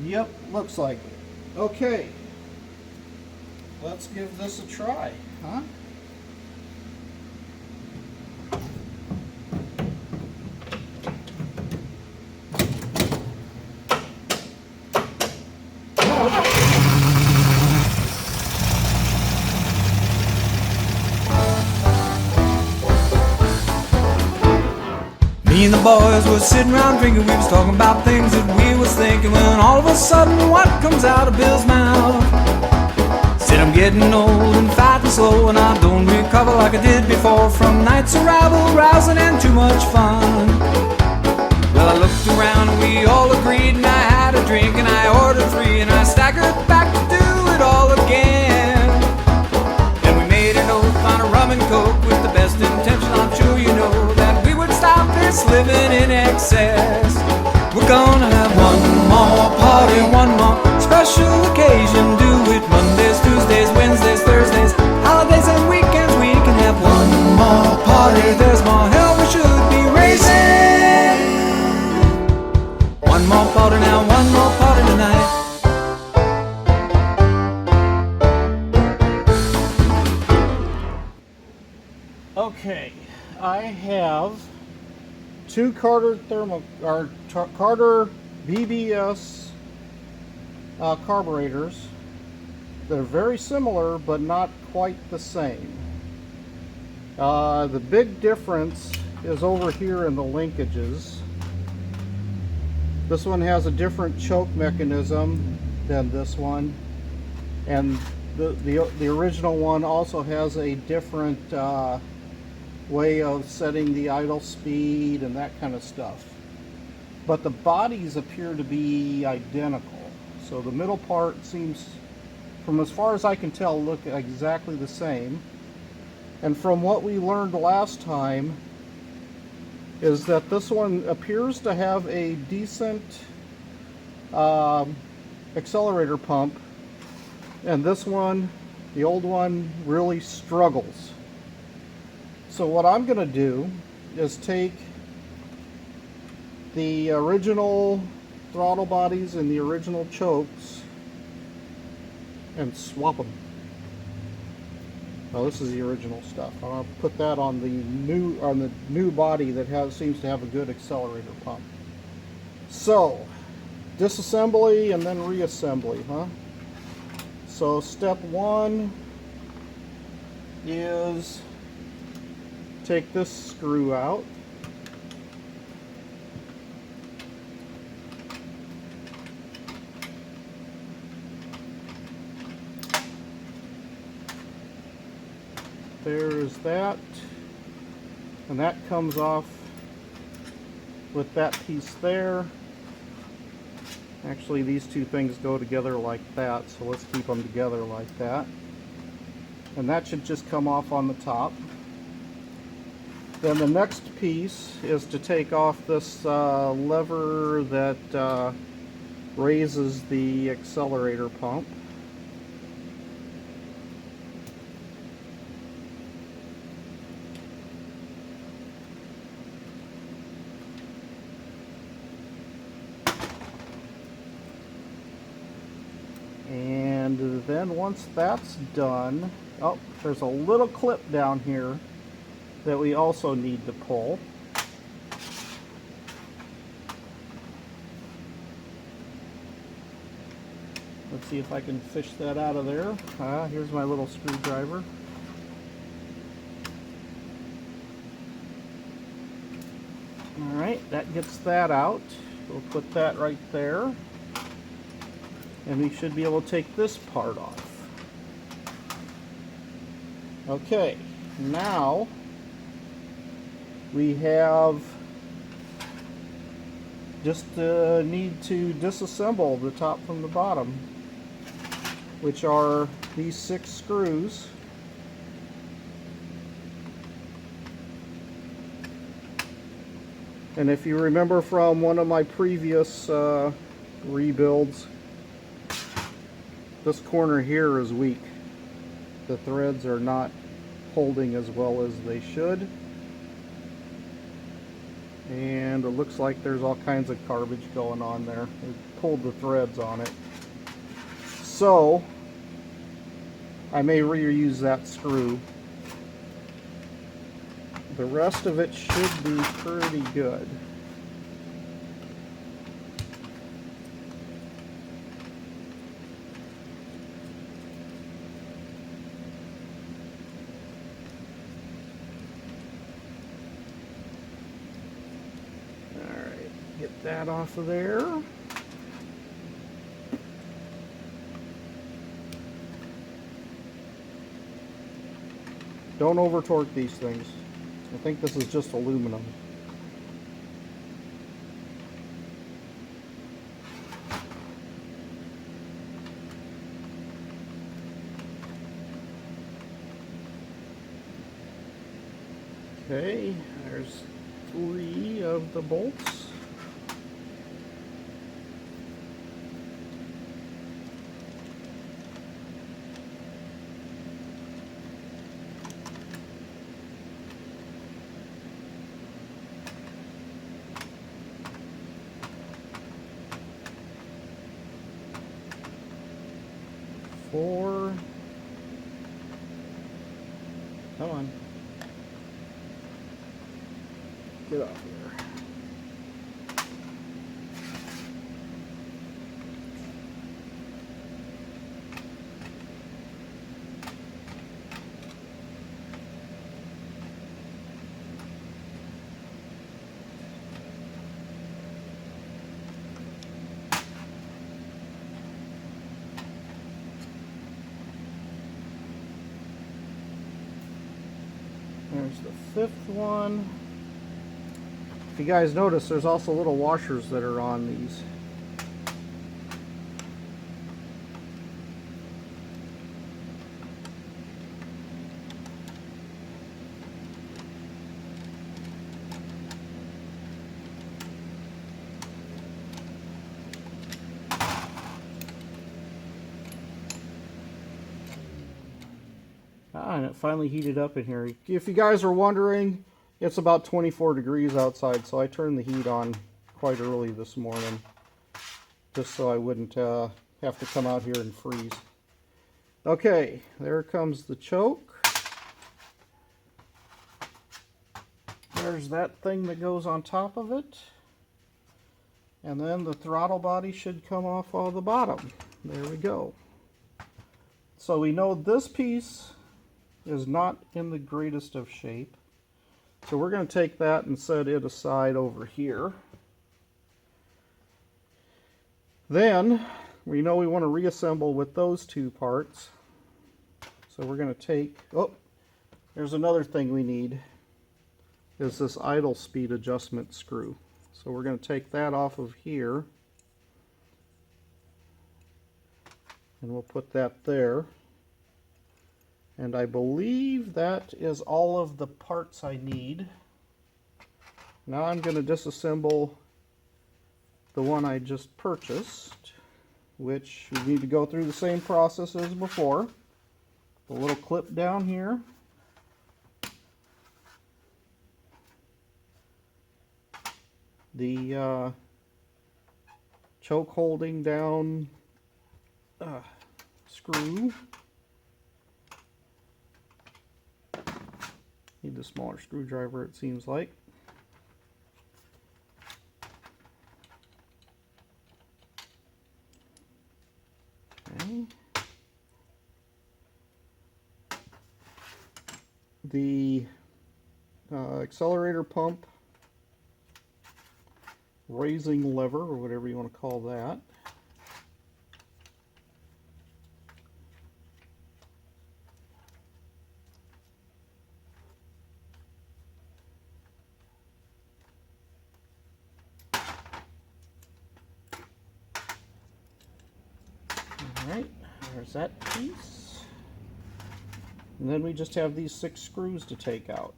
Yep, looks like it. Okay, let's give this a try, huh? Me and the boys was sitting around drinking, we was talking about things that we was thinking, when all of a sudden what comes out of Bill's mouth? Said I'm getting old and fat and slow, and I don't recover like I did before from nights of rabble, rousing and too much fun. Well, I looked around and we all agreed, and I had a drink and I ordered 3, and I staggered back to do it all again. Then we made an oath on a rum and coke with the best intention, I'm sure you know, that we would stop this living in excess. We're gonna have one more party, one more special occasion. Do it Mondays, Tuesdays, Wednesdays, Thursdays, holidays and weekends. We can have one more party. There's more hell we should be raising. One more party now, one more party tonight. Okay, I have 2 Carter Carter BBS carburetors. They're very similar, but not quite the same. The big difference is over here in the linkages. This one has a different choke mechanism than this one, and the original one also has a different way of setting the idle speed and that kind of stuff. But the bodies appear to be identical. So the middle part seems, from as far as I can tell, look exactly the same. And from what we learned last time is that this one appears to have a decent accelerator pump, and this one, the old one, really struggles. So what I'm going to do is take the original throttle bodies and the original chokes and swap them. Now this is the original stuff. I'm going to put that on the new body that seems to have a good accelerator pump. So disassembly and then reassembly, huh? So step 1 is take this screw out. There's that, and that comes off with that piece there. Actually, these two things go together like that, so let's keep them together like that. And that should just come off on the top. Then the next piece is to take off this lever that raises the accelerator pump. And then once that's done, oh, there's a little clip down here that we also need to pull. Let's see if I can fish that out of there. Here's my little screwdriver. Alright, that gets that out. We'll put that right there. And we should be able to take this part off. Okay, now we have just need to disassemble the top from the bottom, which are these 6 screws. And if you remember from one of my previous rebuilds, this corner here is weak. The threads are not holding as well as they should. And it looks like there's all kinds of garbage going on there. pulled the threads on it. So I may reuse that screw. The rest of it should be pretty good. Alright, get that off of there. Don't over torque these things. I think this is just aluminum. Okay, there's 3 of the bolts. Four. Come on. Get off here. There's the 5th one. If you guys notice, there's also little washers that are on these. And it finally heated up in here. If you guys are wondering, it's about 24 degrees outside, so I turned the heat on quite early this morning, just so I wouldn't have to come out here and freeze. Okay, there comes the choke. There's that thing that goes on top of it. And then the throttle body should come off of the bottom. There we go. So we know this piece is not in the greatest of shape. So we're going to take that and set it aside over here. Then we know we want to reassemble with those 2 parts. So we're going to take, oh, there's another thing we need, is this idle speed adjustment screw. So we're going to take that off of here. And we'll put that there. And I believe that is all of the parts I need. Now I'm going to disassemble the one I just purchased, which we need to go through the same process as before. The little clip down here. The choke holding down screw. Need the smaller screwdriver, it seems like. Okay. The accelerator pump raising lever, or whatever you want to call that. Alright, there's that piece. And then we just have these 6 screws to take out.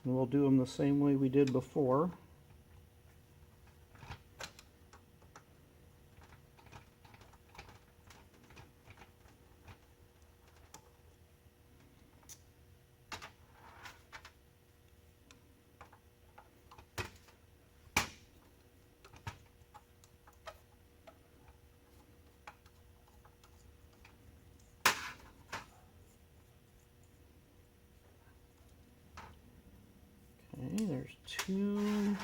And we'll do them the same way we did before. There's 2.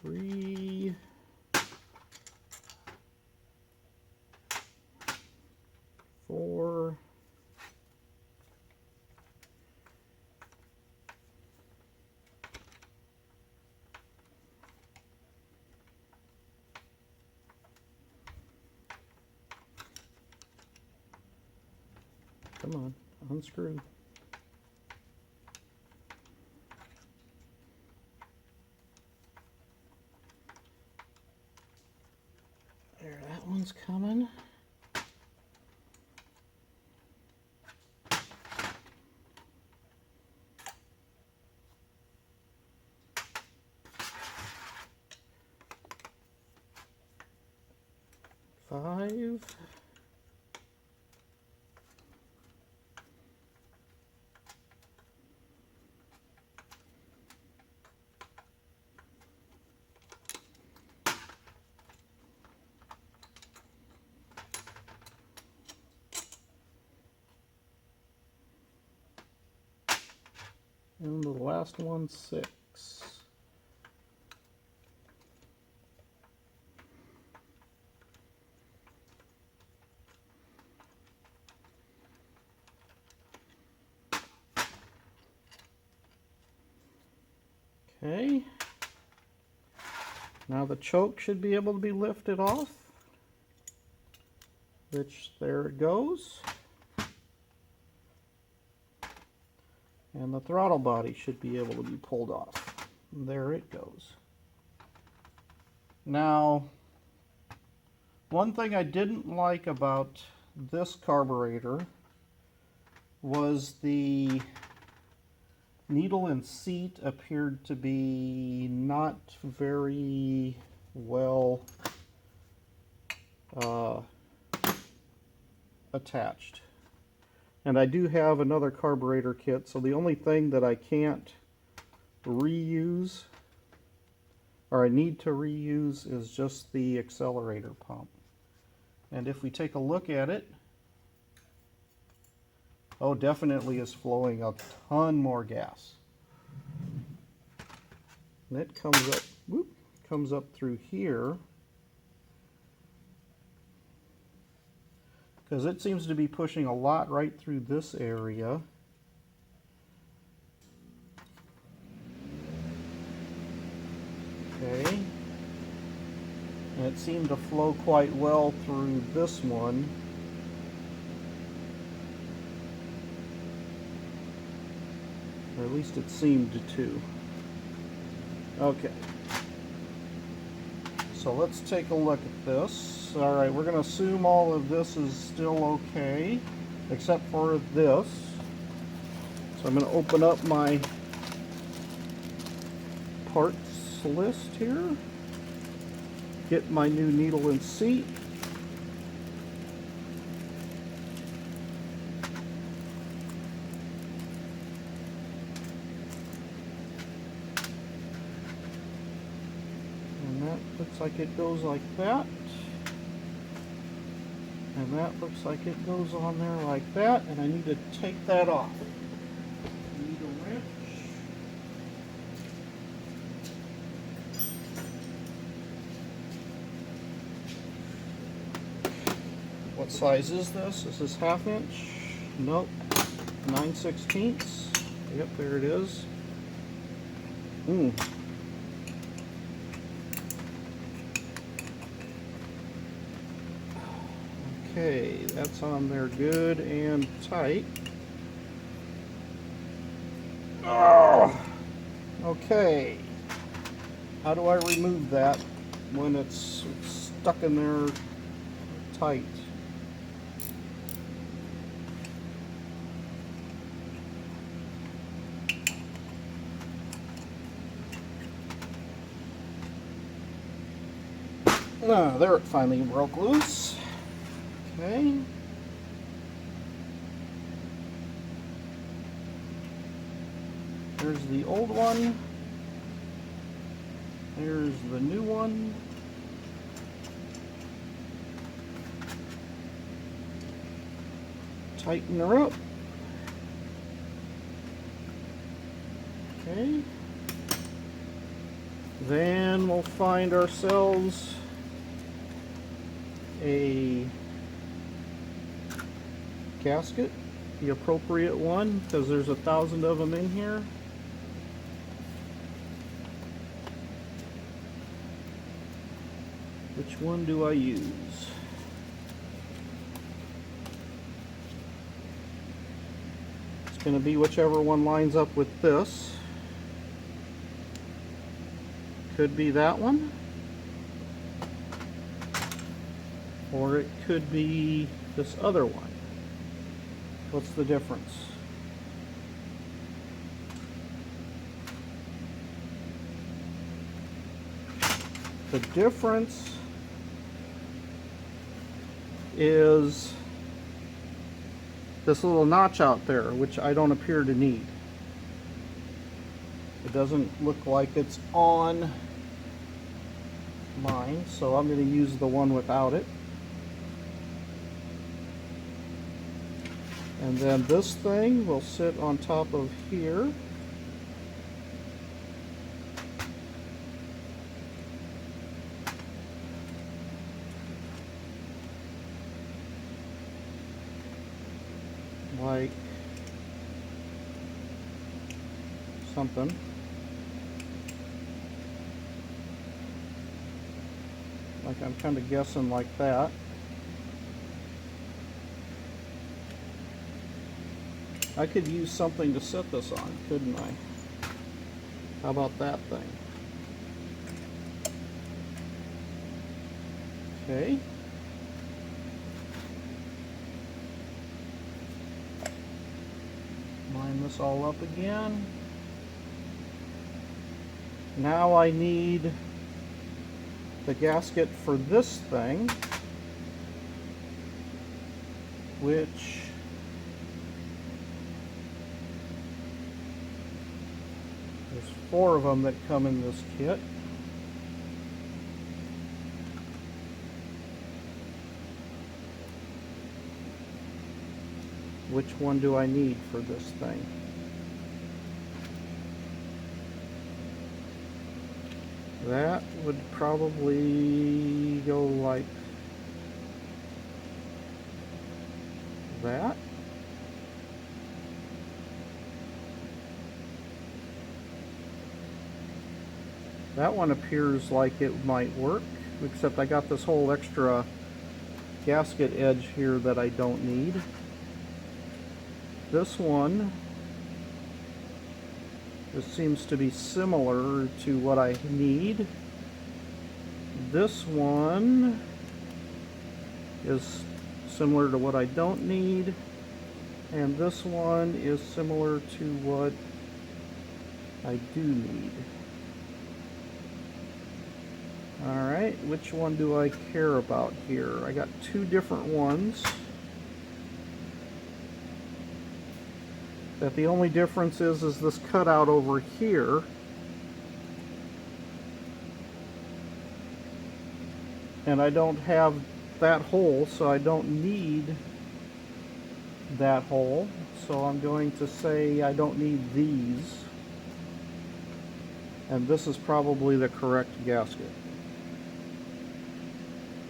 Three. 4. Come on, unscrew. There, that one's coming. Five. And the last one, 6. Okay. Now the choke should be able to be lifted off, which there it goes. And the throttle body should be able to be pulled off. And there it goes. Now, one thing I didn't like about this carburetor was the needle and seat appeared to be not very well attached. And I do have another carburetor kit, so the only thing that I can't reuse, or I need to reuse, is just the accelerator pump. And if we take a look at it, oh, definitely is flowing a ton more gas. And it comes up, whoop, comes up through here, because it seems to be pushing a lot right through this area. Okay. And it seemed to flow quite well through this one. Or at least it seemed to. Okay. So let's take a look at this. Alright, we're going to assume all of this is still okay, except for this. So I'm going to open up my parts list here. Get my new needle and seat. And that looks like it goes like that. And that looks like it goes on there like that. And I need to take that off. I need a wrench. What size is this? Is this 1/2 inch? Nope. 9/16. Yep, there it is. Okay, that's on there good and tight. Oh, okay. How do I remove that when it's stuck in there tight? Ah, there it finally broke loose. Okay. There's the old one. There's the new one. tighten her up. Okay. Then we'll find ourselves a gasket, the appropriate one, because there's 1,000 of them in here. Which one do I use? It's going to be whichever one lines up with this. Could be that one, or it could be this other one. What's the difference? The difference is this little notch out there, which I don't appear to need. It doesn't look like it's on mine, so I'm going to use the one without it. And then this thing will sit on top of here. Like something. Like I'm kind of guessing like that. I could use something to set this on, couldn't I? How about that thing? Okay. Line this all up again. Now I need the gasket for this thing, which there's 4 of them that come in this kit. Which one do I need for this thing? That would probably go like that. That one appears like it might work, except I got this whole extra gasket edge here that I don't need. This one, this seems to be similar to what I need. This one is similar to what I don't need. And this one is similar to what I do need. Alright, which one do I care about here? I got 2 different ones. That the only difference is this cutout over here. And I don't have that hole, so I don't need that hole. So I'm going to say I don't need these. And this is probably the correct gasket.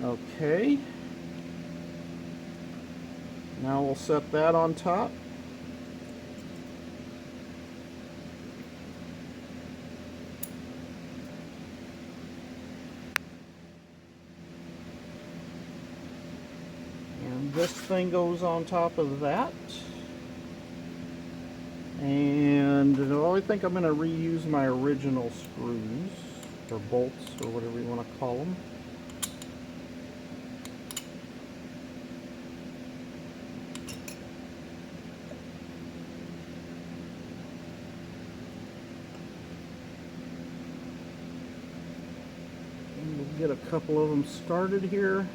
Okay. Now we'll set that on top. And this thing goes on top of that. And I think I'm going to reuse my original screws, or bolts, or whatever you want to call them. And we'll get a couple of them started here.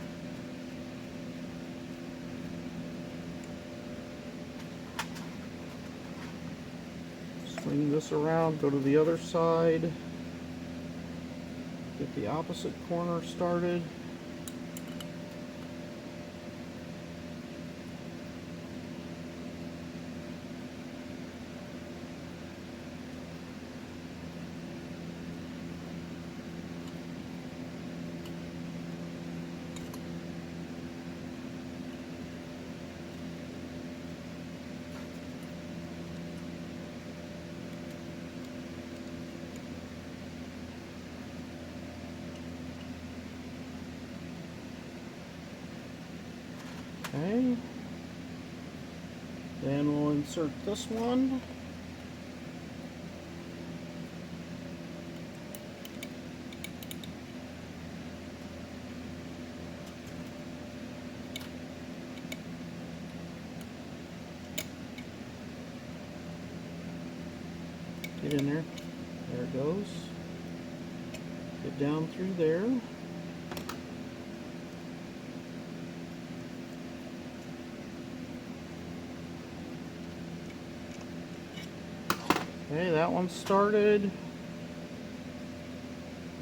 Swing this around, go to the other side, get the opposite corner started. Okay. Then we'll insert this one. Get in there. There it goes. Get down through there. Okay, that one started.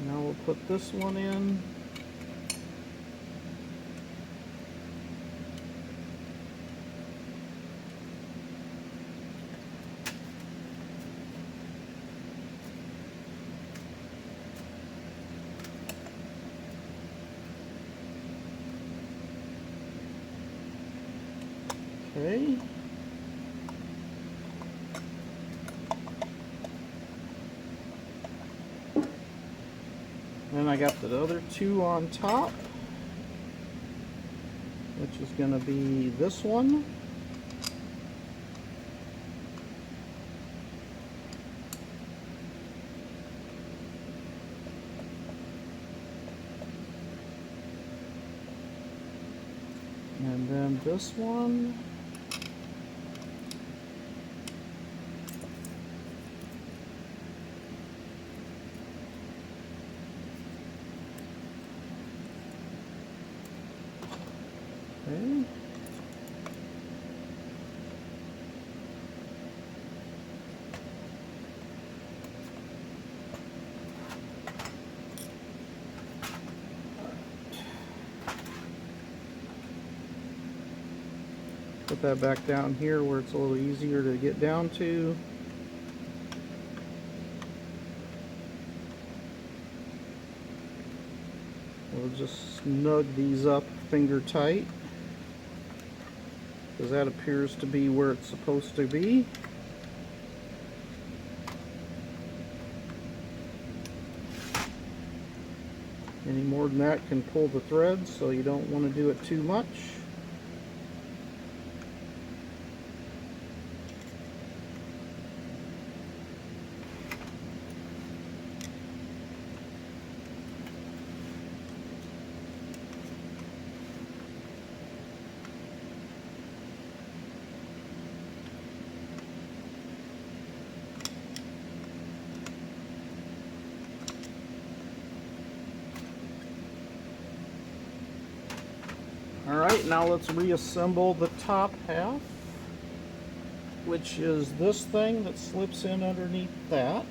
Now we'll put this one in. Okay. Then I got the other two on top, which is going to be this one. And then this one. Okay. Put that back down here where it's a little easier to get down to. We'll just snug these up finger tight, because that appears to be where it's supposed to be. Any more than that can pull the threads, so you don't want to do it too much. Alright, now let's reassemble the top half, which is this thing that slips in underneath that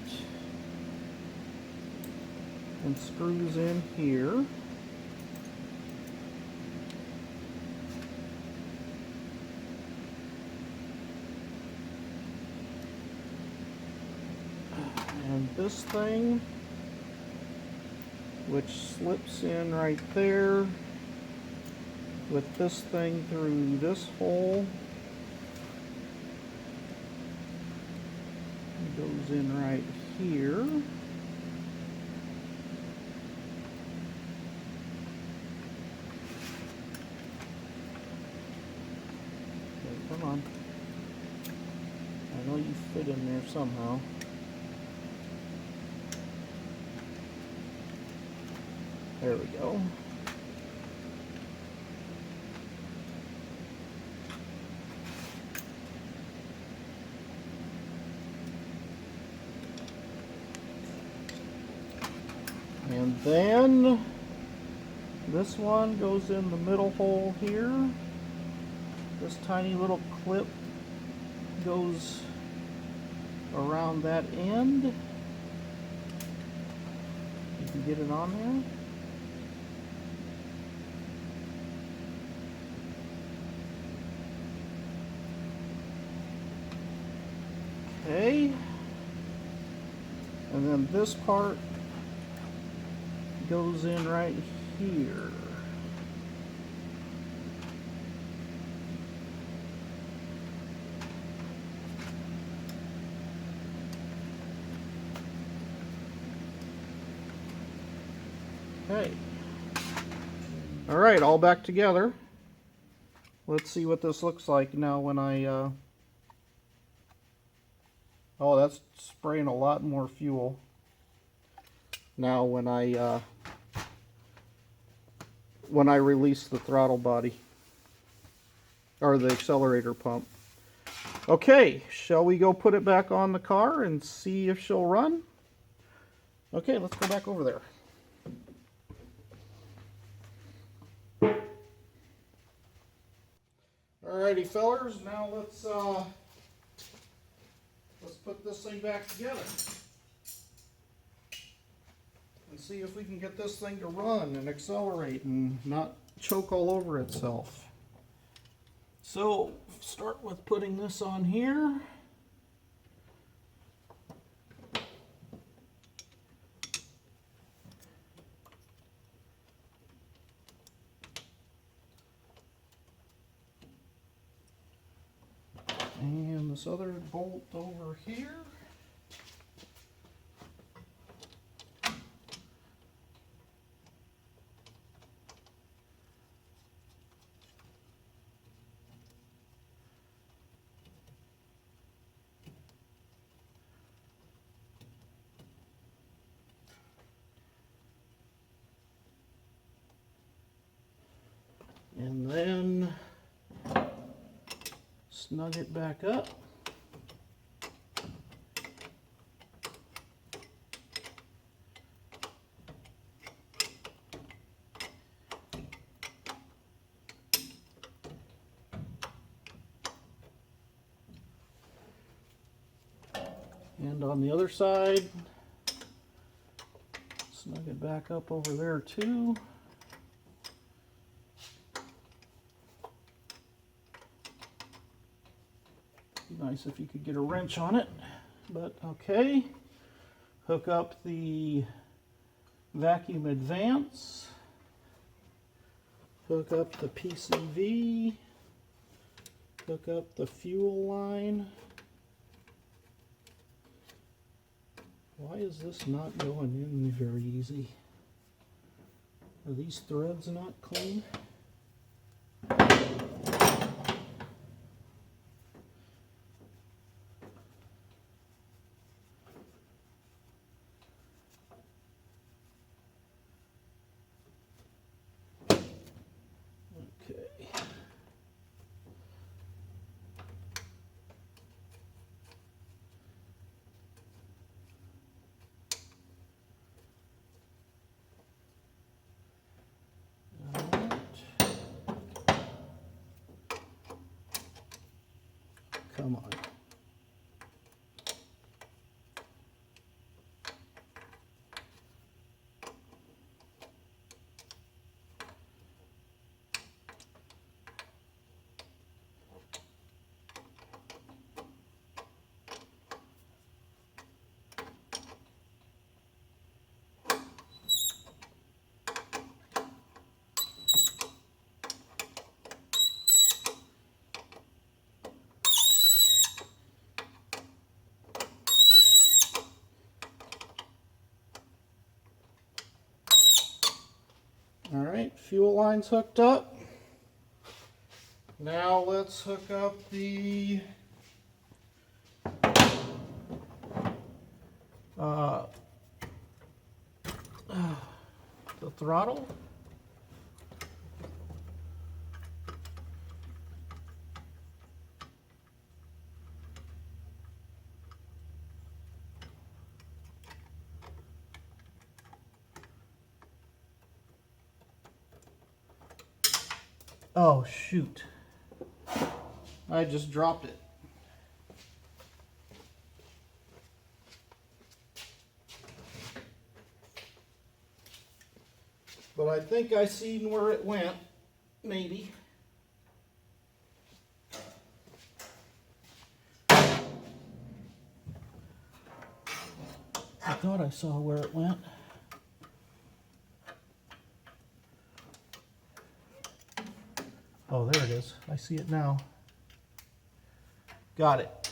and screws in here. And this thing, which slips in right there with this thing through this hole. It goes in right here. Okay, come on. I know you fit in there somehow. There we go. And then this one goes in the middle hole here. This tiny little clip goes around that end. You can get it on there. Okay. And then this part goes in right here. Okay. All right, all back together. let's see what this looks like now when I, oh, that's spraying a lot more fuel. Now when I release the throttle body, or the accelerator pump. Okay, shall we go put it back on the car and see if she'll run? Okay, let's go back over there. Alrighty, fellers, now let's put this thing back together and see if we can get this thing to run and accelerate and not choke all over itself. So, start with putting this on here. And this other bolt over here. And then snug it back up. And on the other side, snug it back up over there too. Be nice if you could get a wrench on it, but okay. Hook up the vacuum advance. Hook up the PCV. Hook up the fuel line. Why is this not going in very easy? Are these threads not clean? Okay. Come on. All right, fuel line's hooked up. Now let's hook up the throttle. Oh, shoot. I just dropped it. But I think I seen where it went, maybe. I thought I saw where it went. Oh, there it is. I see it now. Got it.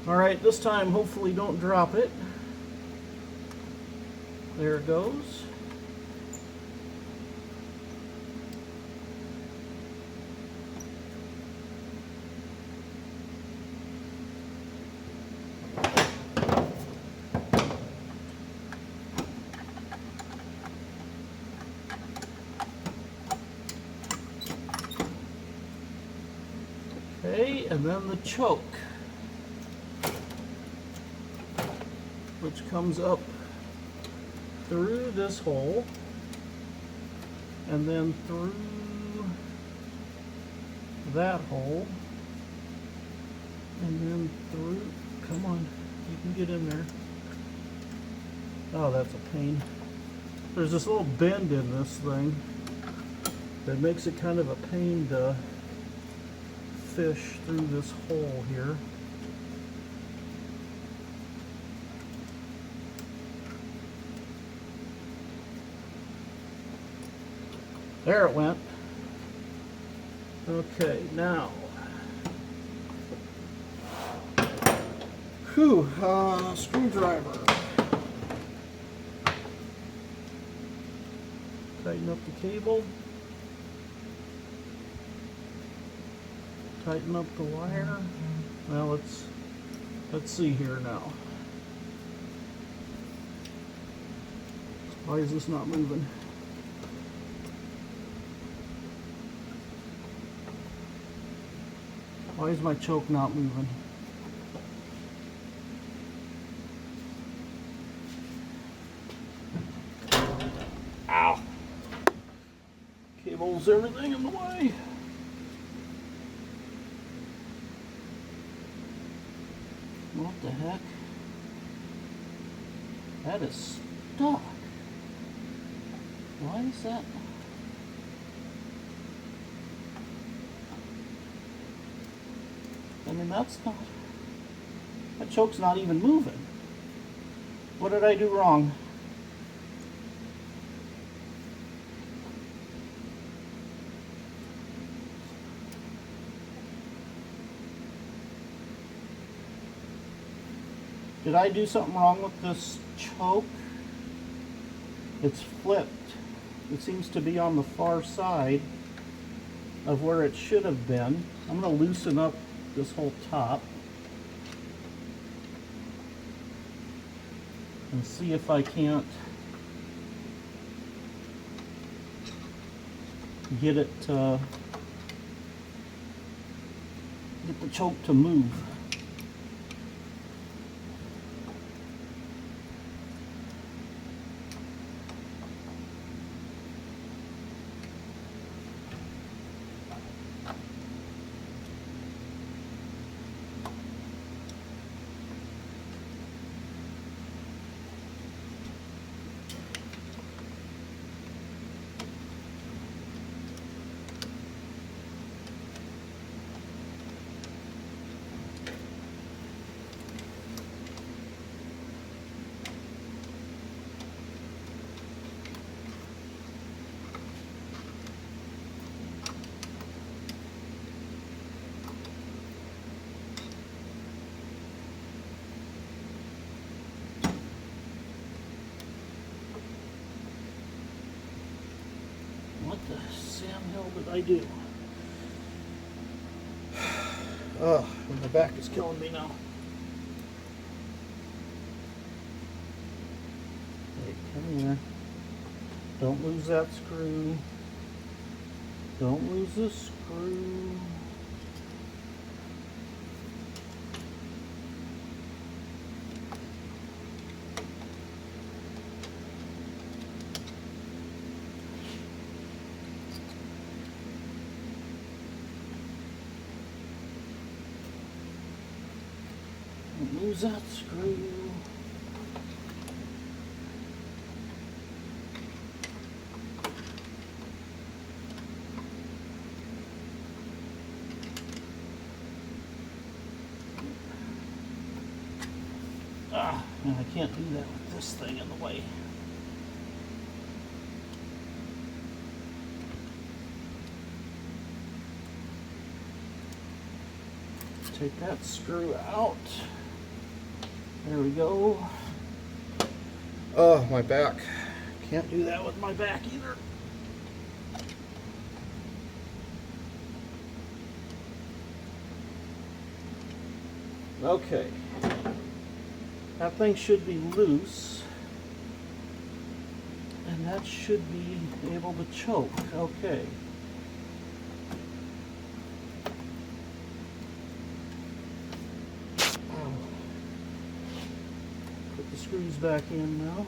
All right, this time hopefully don't drop it. There it goes. Okay, and then the choke, which comes up through this hole and then through that hole and then through, come on, you can get in there. Oh, that's a pain. There's this little bend in this thing that makes it kind of a pain to fish through this hole here. There it went. Okay, now. Whew, screwdriver. Tighten up the cable. Tighten up the wire. Well, let's see here now. Why is this not moving? Why is my choke not moving? Ow! Cables, everything in the way. What the heck? That is stuck. Why is that? I mean, that's not... That choke's not even moving. What did I do wrong? Did I do something wrong with this choke? It's flipped. It seems to be on the far side of where it should have been. I'm going to loosen up this whole top and see if I can't get it to get the choke to move. What the Sam hell did I do? Oh, my back is killing me now. Hey, come here. Don't lose that screw. Don't lose the screw. Lose that screw. And I can't do that with this thing in the way. Take that screw out. There we go. Oh, my back. Can't do that with my back either. Okay. That thing should be loose. And that should be able to choke. Okay. screws back in now.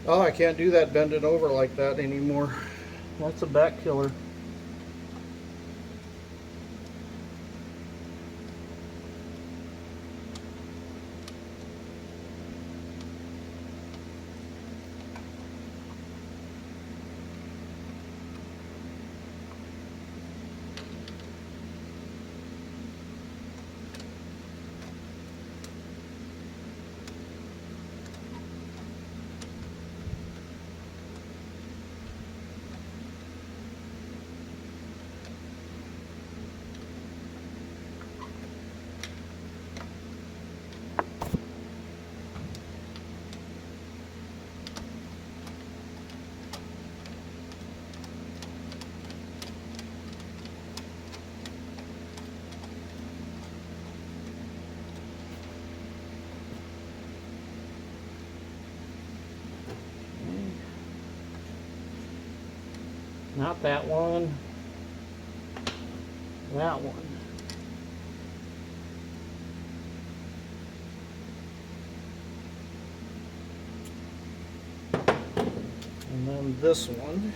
Oh, I can't do that, bend it over like that anymore. That's a back killer. Not that one. That one. And then this one.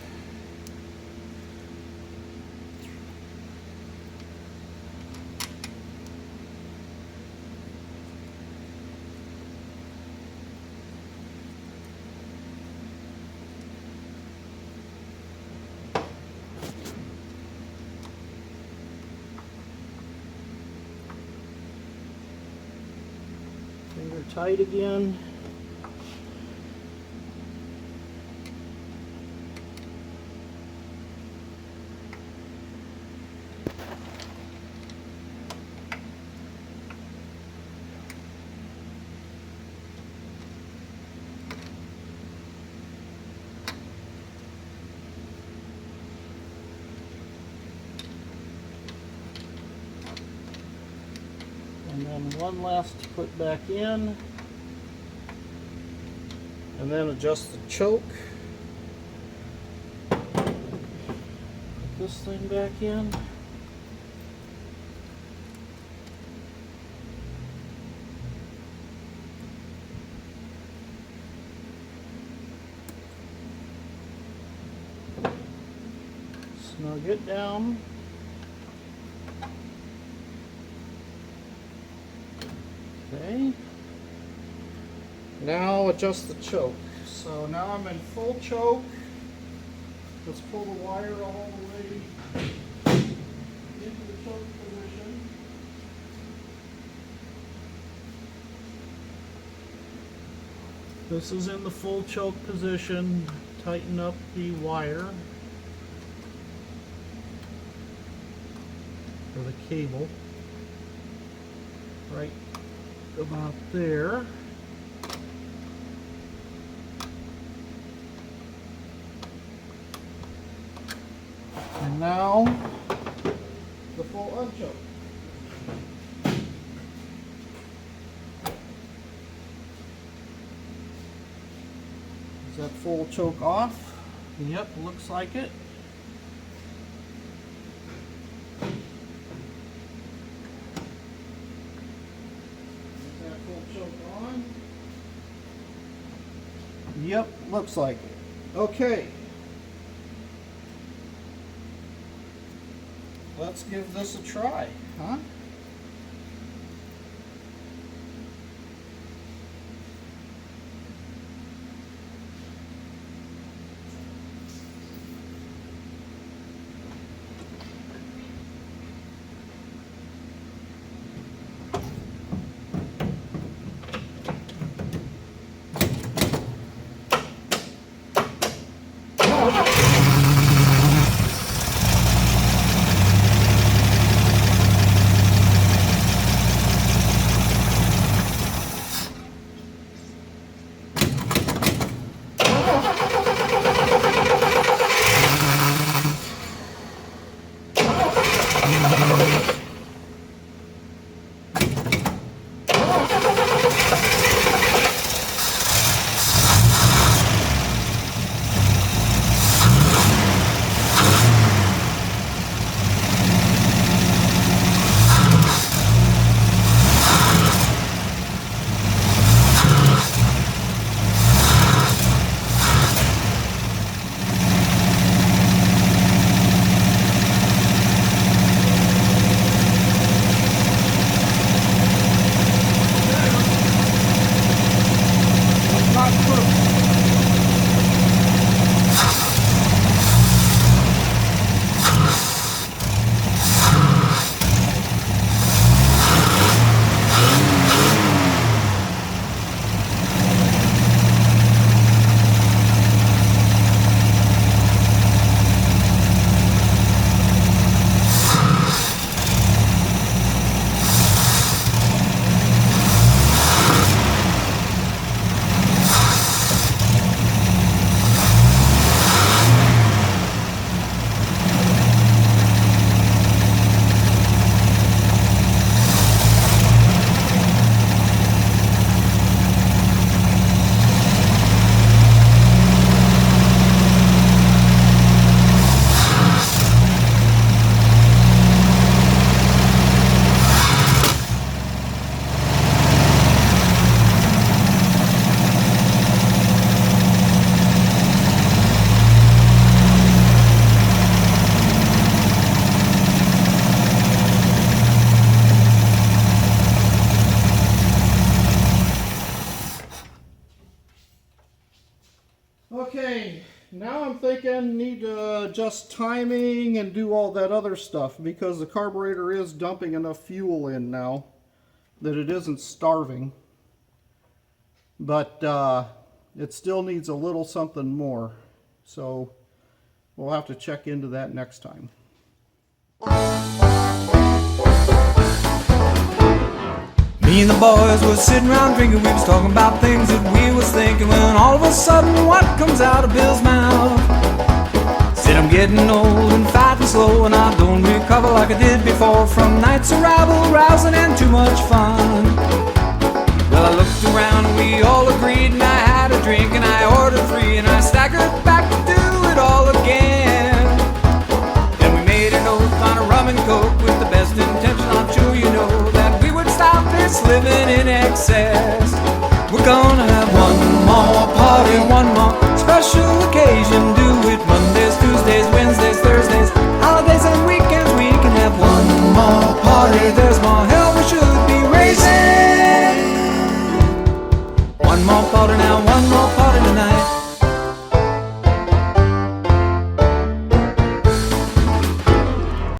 Finger tight again. And then one last to put back in. And then adjust the choke. Put this thing back in. Snug it down. Okay. Now adjust the choke. So now I'm in full choke. Let's pull the wire all the way into the choke position. This is in the full choke position. Tighten up the wire or the cable right about there. And now the full unchoke. Is that full choke off? Yep, looks like it. Is that full choke on? Yep, looks like it. Okay. Let's give this a try, huh? I'm thinking need to adjust timing and do all that other stuff because the carburetor is dumping enough fuel in now that it isn't starving. But it still needs a little something more. So we'll have to check into that next time. Me and the boys was sitting around drinking, we was talking about things that we was thinking, when all of a sudden what comes out of Bill's mouth? Said I'm getting old and fat and slow, and I don't recover like I did before from nights of rabble, rousing and too much fun. Well, I looked around and we all agreed, and I had a drink and I ordered 3, and I staggered back to do it all again. Then we made an oath on a rum and coke with the best intention, I'm sure you know, that we would stop this living in excess. We're gonna